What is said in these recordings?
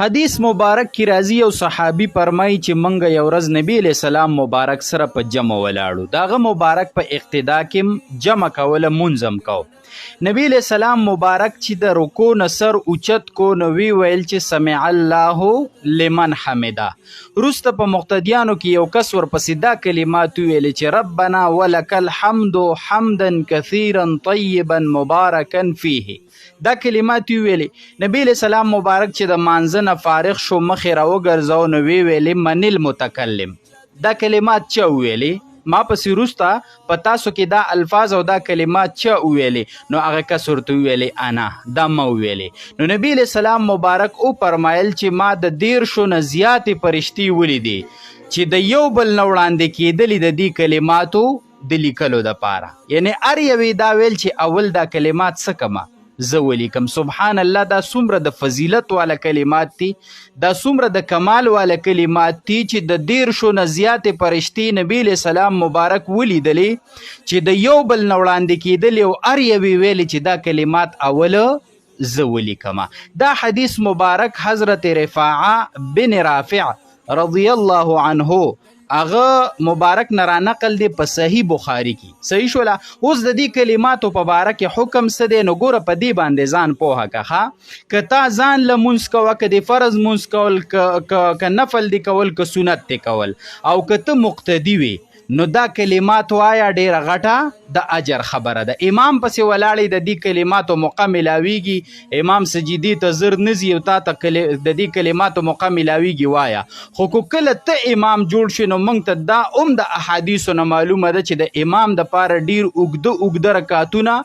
حدیث مبارک کی راځي او صحابي فرمایي چې منګه یو ورځ نبی علیہ السلام مبارک سره په جمع ولاړو. داغه مبارک په اقتدا کې جمع کوله منظم کو. نبی علیہ السلام مبارک چې د رکوع نه سر اوچت کو نو وی ویل چې سمع الله لمن حمده. وروسته په مقتدیانو کې یو کس ورپسې دا کلمات ویل چې ربنا ولک الحمد حمدا کثیرا طیبا مبارکا فیه. دا کلمات ویلې. نبی علیہ السلام مبارک چې د مانځه نه فارغ شو مخې راوګرځاو نو وی ویلې من المتکلم. دا کلمات چا ویلې؟ ما پسې وروسته په تاسو کې دا الفاظ او دا کلمات چا ویلې؟ نو هغه کس ورته ویلې انا، دا ما ویلې. نو نبی علیہ السلام مبارک او فرمایل چې ما د 13 نه زیاتې فرشتي ولیدې چې د یو بل نه وړاندې کېدلې د دې کلماتو د لیکلو دپاره. یعنی هر یوې دا ویل چې اول دا کلمات څه کمه زه ولیکم. سبحان الله، دا څومره د فضیلت والا کلمات دي، دا څومره د کمال والا کلمات دي چې د 13 نه زیاتې فرشتي نبی علیہ السلام مبارک ولیدلې چې د یو بل نه وړاندې کېدلې او هر یوې ویلې چې دا کلمات اوله زه ولیکمه. دا حدیث مبارک حضرت رفاعه بن رافع رضی الله عنه هغه مبارک نه رانقل دی په صحیح بخاری کې. صحیح شوله. اوس د دې کلماتو په باره کې حکم څه دی؟ نو ګوره په دې باندې ځان پوهه که که تا ځان له مونځ کوه، که د فرض مونځ کول، که نفل دی کول، که سنت دی کول، او که ته مقتدي وي نو دا کلمات وایا ډیره غټه د اجر خبره ده. امام پسې ولاړې د دې کلماتو موقع ملاویږي، امام سجدي ته زر نزي او تا ته د دې کلماتو موقع ملاویږي وایا. خو کله ته امام جوړ شي نو موږ ته دا د احادیثو نه معلومه ده چې د امام دپاره ډیر اوږده رکعتونه،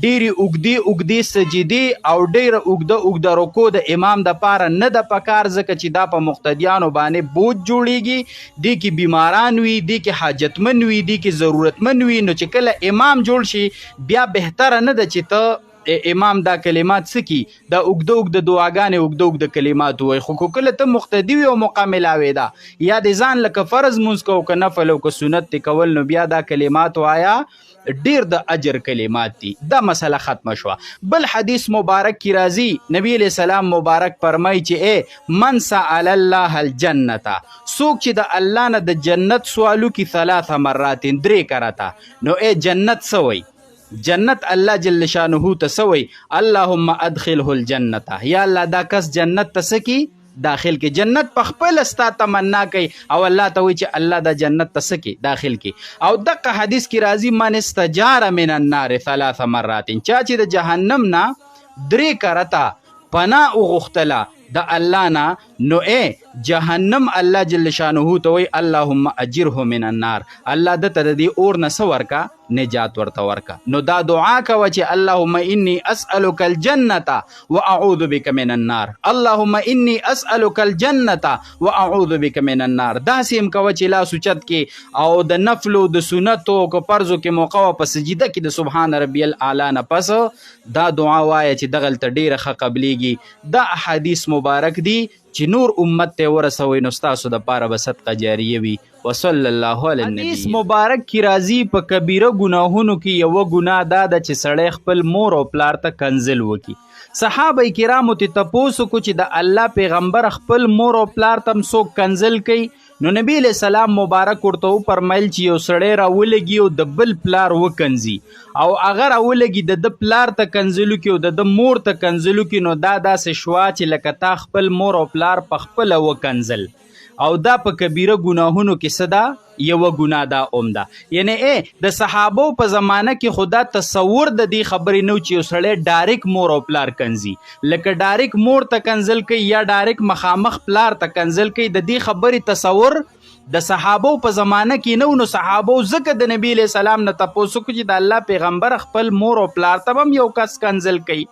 ډیرې اوږدې سجدي او ډیره اوږده رکوع د امام دپاره نه ده پکار، ځکه چې دا په مقتدیانو باندې بوج جوړیږي، دې کې بیماران وي، دې کې حاجتمن وي، دې کې ضرورتمن وي. نو چې کله امام جوړ شي بیا بهتره نه ده چې ته امام دا کلمات سکی دا اوږده دعاګانې اوږده کلمات وای. خو کله ته مقتدي وي او موقع ملاوي ده، یا د ځان لکه فرض مونځ کو، که نفل او که سنت دی کول، نو بیا دا کلمات وایا، ډیر د اجر کلمات دي. دا مسله ختمه شوه. بل حدیث مبارک کی راځي نبی علیہ السلام مبارک فرمای چې من سأل الله الجنه، څوک چې د الله نه د جنت سوالو کی 3 مرات 3 کرتا، نو جنت سوی جنت الله جل شانه ته سوی اللهم ادخله الجنه، یا الله دا کس جنت ته سکی داخل کې. جنت په خپل استا تمنا کوي او الله ته وایي چې الله دا جنت ته سکی داخل کې. او دغه حدیث کې راځي من استجار من النار 3 مرات، چا چې د جهنم نه 3 کرتا پناه وغوښتله د الله نه، نو جهنم الله جل شانه ته وایي اللهم اجره من النار، الله د ته د دې اور نه څه ورکا، نجات ورته ورکا. نو دا دعا کوه چې اللهم انی اسألک الجنه واعوذ بک من النار، اللهم انی اسألک الجنه واعوذ بک من النار. داسې هم کوه چې لاس اوچت کې او د نفلو د سنتو که فرضو کې موقع په سجده کې د سبحان ربی الاعلی نه پس دا دعا وایه چې دغلته ډیره ښه قبلیږي. دا احادیث مبارک دی چې نور امت ته ورسوي، نو ستاسو دپاره به صدقه جاریه وي. وصلی الله علی النبی. حدیث مبارک کی راځي په کبیره ګناهونو کې یوه ګناه دا ده چې سړی خپل مور او پلار ته کنځل وکړي. صحابه کرامو ته تپوس وکړو چې د الله پیغمبر خپل مور او پلار ته هم څوک کنځل کوي؟ نو نبی علیہ السلام مبارک ورته وفرمیل چې یو سړی راولګي او د بل پلار وکنځي، او هغه راولګي د پلار ته کنځلو کې او د مور ته کنځلو کې، نو دا داسې شوه چې لکه تا خپل مور او پلار په خپله وکنځل. او دا په کبیره ګناهونو کې څه ده؟ یوه ګناه دا ده. یعنی د صحابو په زمانه کې خدا تصور د دې خبرې نه چې یو سړی ډایرک مور او پلار کنځي، لکه ډایرک مور ته کنځل کوي یا ډایرک مخامخ پلار ته کنځل کوي، د دې خبرې تصور د صحابو په زمانه کې نه. نو صحابو ځکه د نبی علیہ السلام نه تپوس وکړو چې د الله پیغمبر خپل مور او پلار ته هم یو کس کنځل کوي.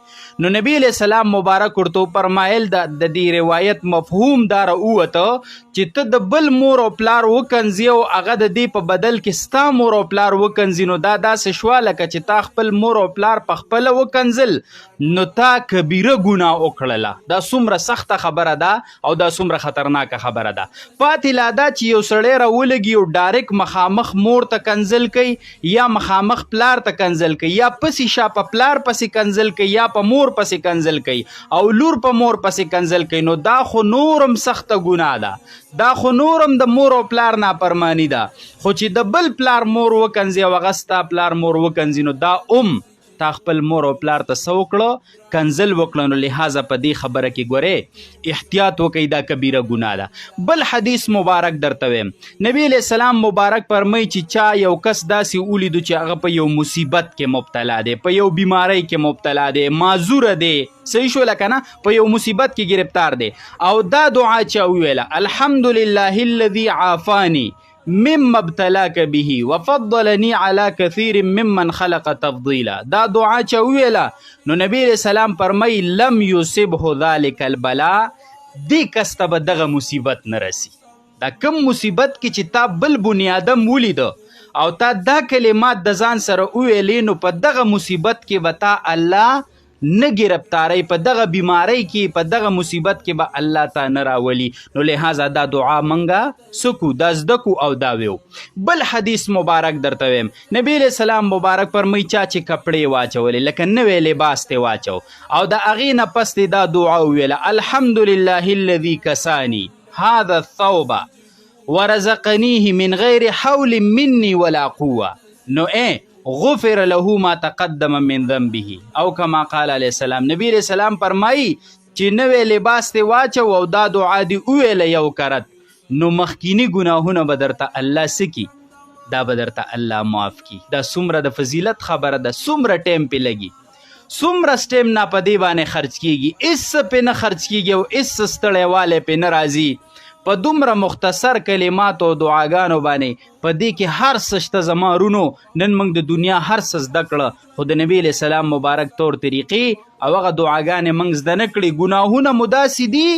نو نبی علیہ السلام مبارک ورته فرمایل د دې روایت مفهوم دا راووته چې ته د بل مور او پلار وکنځي او هغه د دې په بدل کې ستا مور او پلار وکنځي، نو دا داسې شوه لکه چې تا خپل مور او پلار په خپله وکنځل، نو تا کبیره ګناه وکړله. دا څومره سخته خبره ده او دا څومره خطرناکه خبره ده. پاتې لا دا چې یو یو سړی راولګي او ډایرک مخامخ مور ته کنځل کوي یا مخامخ پلار ته کنځل کوي یا پسې شا په پلار پسې کنځل کوي یا په مور پسې کنځل کوي او لور په مور پسې کنځل کوي، نو دا خو نورم سخته ګناه ده، دا خو نورم د مور او پلار نافرمانی ده. خو چې د بل پلار مور وکنځي او هغه ستا پلار مور وکنځي، نو دا تا خپل مور او پلار ته څه وکړه؟ کنځل وکړه. نو لہذا په دې خبره کې ګورې احتیاط وکړئ، دا کبیره ګناه ده. بل حدیث مبارک درته ویم، نبی علیہ السلام مبارک فرمایي چې چا یو کس داسې ولیدو چې هغه په یو مصیبت کې مبتلا دی، په یو بیماری کې مبتلا دی، معذوره دی، صحیح شو لکه نه، په یو مصیبت کې گرفتار دی، او دا دعا چا ویله الحمدلله الذي عافانی مما ابتلاک به وفضلنی علی کثیر ممن خلق تفضیلا. دا دعا چا ویله نو نبی علیہ السلام فرمای لم یصبه ذلک البلاء، دی کس ته به دغه مصیبت نه رسی. دا کم مصیبت کې چې تا بل بنی آدم ولیده او تا دا کلمات د ځان سره وویلې، نو په دغه مصیبت کې به تا الله نه گرفتاری، په دغه بیماری کې په دغه مصیبت کې به الله تا نه راولي. نو لہذا دا دعا منګه سکو، دا زدکو او دا ویو. بل حدیث مبارک درته ویم، نبی علیہ السلام مبارک فرمای چا چې کپړې واچولې لکه نوې لباس ته واچو او د هغې نه پس دا دعا ویله الحمدلله الذي کسانی هذا الثوب ورزقنیه من غیر حول مني ولا قوه، نو غفر له ما تقدم من ذنبه او کما قال علیہ السلام. نبی علیہ السلام فرمایی چې نوې لباس ته واچو او دا دعا دی ویله یو کرت، نو مخکینی ګناهونه به درته الله سکی، دا به درته الله معاف کی. دا څومره د فضیلت خبره ده، څومره ټیم پې لګي، څومره سټیم نه په دې باندې خرچ کیږي، اس پې نه خرچ کیږي او اس ستړی والی پې نه راځي. په دومره مختصر کلمات او دعاګانو باندې په دې کې هر څه شته. زما رونو نن موږ د دنیا هر څه زده کړه، خو د نبی علیہ السلام مبارک طور طریقې او هغه دعاګانې موږ زده نه کړي. ګناهونه مو داسې دي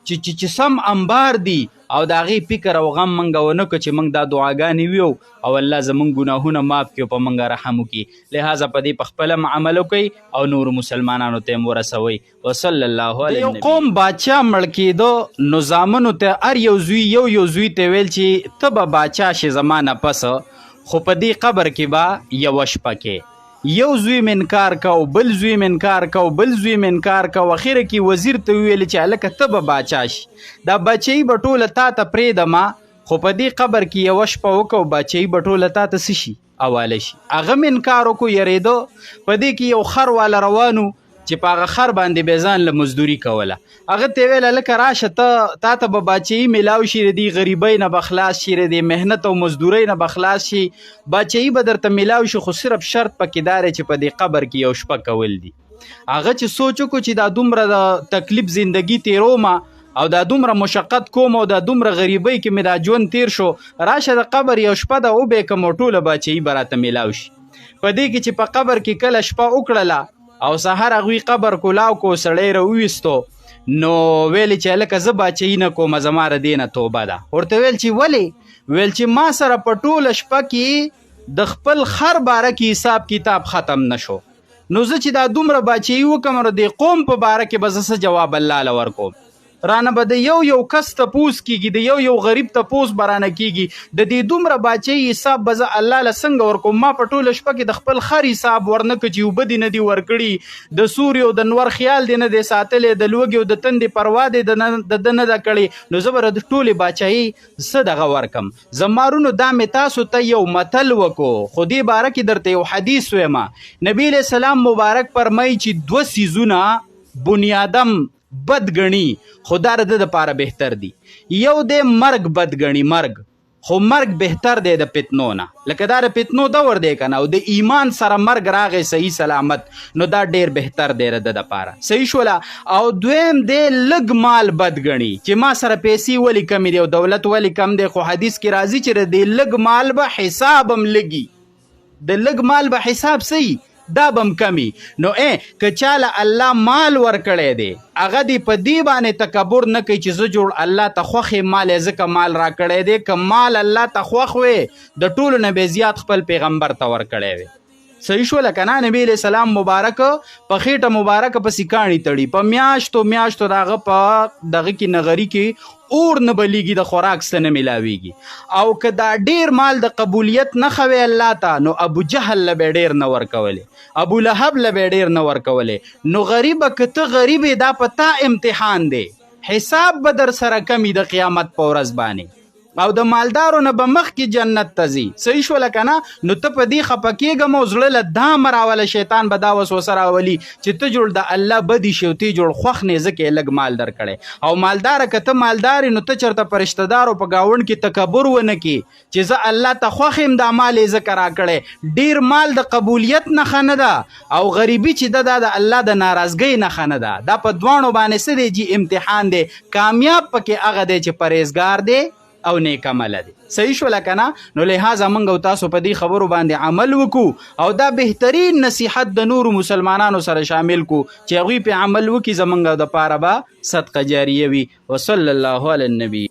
چې سم انبار دي او د هغې فکر او غم موږ ونه کړو چې موږ دا دعاګانې ویو او الله زموږ ګناهونه معاف کړي او په موږ رحم وکړي. لہذا په دې په خپله عمل وکړئ او نور مسلمانانو ته یې ورسوئ. وصلی الله علی النبی. یو قوم باچا مړ کېده، نو زامنو ته هر یو زوی یو زوی ته ویل چې ته به باچا شې زما نه پس، خو په دې قبر کې به یوه شپه کې یو زوی منکار کو، بل زوی منکار کو، بل زوی منکار کو، اخره کې وزیر ته ویل چې هلکه ته به باچا شي، دا بچۍ به ټوله تا ته پرېږدمه، خو په دې قبر کې یوه شپه وکړو بچۍ به ټوله تا ته څه شي؟ حواله شي. هغه منکار وکړو، یېرېده. په دې کې یو خر والا روانو چې په هغه خر باندې به ځان له مزدوري کوله. هغه ته ویل هلکه راشه تا ته به باچهي میلاو شي، د دې غریبۍ نه به خلاص شي، د دې محنت او مزدورۍ نه به خلاص شي، باچهي به درته میلاو شي، خو صرف شرط پکې دا دی چې په دې قبر کې یو شپه کول دي. هغه چې سوچ وکړو چې دا دومره د تکلیف زندگی تیرومه او دا دومره مشقت کوم او دا دومره غریبۍ کې مې دا ژوند تیر شو، راشه د قبر یو شپه ده وبېکم او ټوله باچهي به راته میلاو شي. په دې کې چې په قبر کې کله شپه وکړله او سهار هغوی قبر کولاو کو، سړی راوویستو، نو ویلې چې هلکه زه باچهي نه کومه، زما د دې نه توبه ده. ورته ویل چې ولې؟ ویل چې ما سره په ټوله شپه کې د خپل خر باره کې حساب کتاب ختم نه شو، نو زه چې دا دومره باچهي وکم نو د قوم په باره کې به زه څه جواب الله له ورکوم؟ رانه به د یو کس تپوس کیږي، د یو غریب تپوس به رانه کیږي، د دې دومره باچهي حساب به زه الله له څنګه ورکوم؟ ما په ټوله شپه کې د خپل خر حساب ورنه کړ چې اوبه دې نه دي ورکړي، د سوري او د نور خیال دې نه دی ساتلی، د لوږې او د تندې پروا دې د ده نه ده کړې، نو زه به د ټولې باچهي څه دغه ورکم؟ زما رونو دا مې تاسو ته یو متل وکړو، خو دې باره کې درته یو حدیث ویمه. نبی علیہ السلام مبارک فرمایي چې 2 څیزونه بني آدم بد گنی خو دا د دپاره بهتر دي. یو دی مرګ بد گنی، مرګ، خو مرګ بهتر دی د فتنو نه، لکه دا د فتنو دور دی که نه، او د ایمان سره مرګ راغی صحیح سلامت، نو دا ډیر بهتر دی د دپاره. صحیح شوله. او دویم دی لږ مال بد گنی، چې ما سره پیسې ولی کمی دی او دولت ولی کم دی، خو حدیث کې راځي چې د لږ مال به حساب هم لګي، د لږ مال به حساب صحیح دا بم کمی. نو که چاله الله مال ورکړی دی، هغه دې په دې باندې تکبر نه کوي چې زه جوړ الله ته خوښ یم، مال یې ځکه مال را کړی دی. که مال الله ته خوښ وی، د ټولو نه بې زیات خپل پیغمبر ته ورکړی وی. صحیح شو لکنه نبی علیہ السلام مبارک په خېټه مبارک پسې کاڼي تړي په میاشتو دغه په دغه کې نغري کې اور نه بلیږي د خوراک څه نه ملاویږي او که دا ډیر مال د قبولیت نه خوي الله ته نو ابو جهل له به ډیر نه ورکولې ابو لهب له به ډیر نه ورکولې نو غریب که ته غریب دا پتا امتحان دی حساب به در سره کمی د قیامت په ورځ باندې او د مالدارو نه به مخکې جنت ته ځي صحیح شوله که نه نو ته په دې خفه کېږم او زړه له دا راوله شیطان به دا وسوسه راولي چې ته جوړ د الله بدي شي او ته جوړ خوښ نه ځکه یې لږ مال درکړی او مالداره که ته مالدار نو ته چېرته په رشتهدارو په ګاونډ کې تکبر ونه کړي چې زه الله ته خوښ یم دا مال یې ځکه راکړی ډېر مال د قبولیت نښه نه ده او غریبي چې ده دا د الله د ناراضګۍ نښه نه ده دا په دواړو باندې څه دی چې امتحان دی کامیاب پکې هغه دی چې پرهیزګار دی او نیک عمل دي صحیح شو لکنه نو لہذا موږ او تاسو په دې خبرو باندې عمل وکړو او دا بهترین نصیحت د نورو مسلمانانو سره شامل کو چې هغوی په عمل وکړي زمونږ د پاره به صدقه جاریه وي وصلی الله علی النبی